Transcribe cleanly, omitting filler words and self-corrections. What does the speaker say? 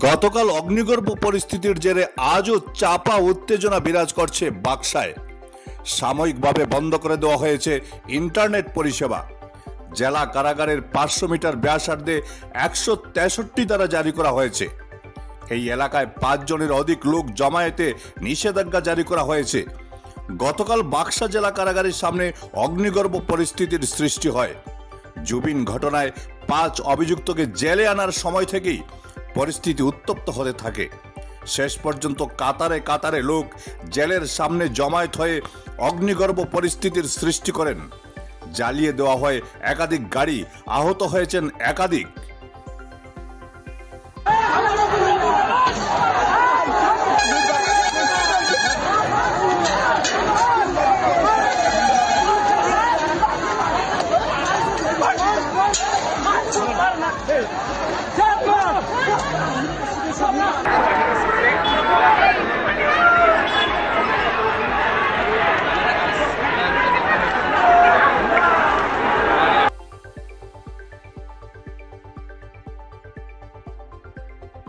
গতকাল অগ্নিগর্ভ পরিস্থিতির জেরে আজও চাপা উত্তেজনা বিরাজ করছে বাক্সায়। সাময়িকভাবে বন্ধ করে দেওয়া হয়েছে ইন্টারনেট পরিষেবা। জেলা কারাগারের 500 মিটার ব্যাসার্ধে 163 ধারা জারি করা হয়েছে। এই এলাকায় 5 জনের অধিক লোক জমায়েতে নিষেধাজ্ঞা জারি করা হয়েছে। গতকাল বাক্সা জেলা কারাগারের সামনে অগ্নিগর্ভ পরিস্থিতির সৃষ্টি হয়। জুবিন ঘটনায় 5 অভিযুক্তকে জেলে আনার সময় থেকেই পরিস্থিতি উত্তপ্ত হতে থাকে। শেষ পর্যন্ত কাতারে কাতারে লোক জেলের সামনে জমায়েত হয়ে অগ্নিগর্ভ পরিস্থিতির সৃষ্টি করেন। জ্বালিয়ে দেওয়া হয় একাধিক গাড়ি, আহত হয়েছেন একাধিক।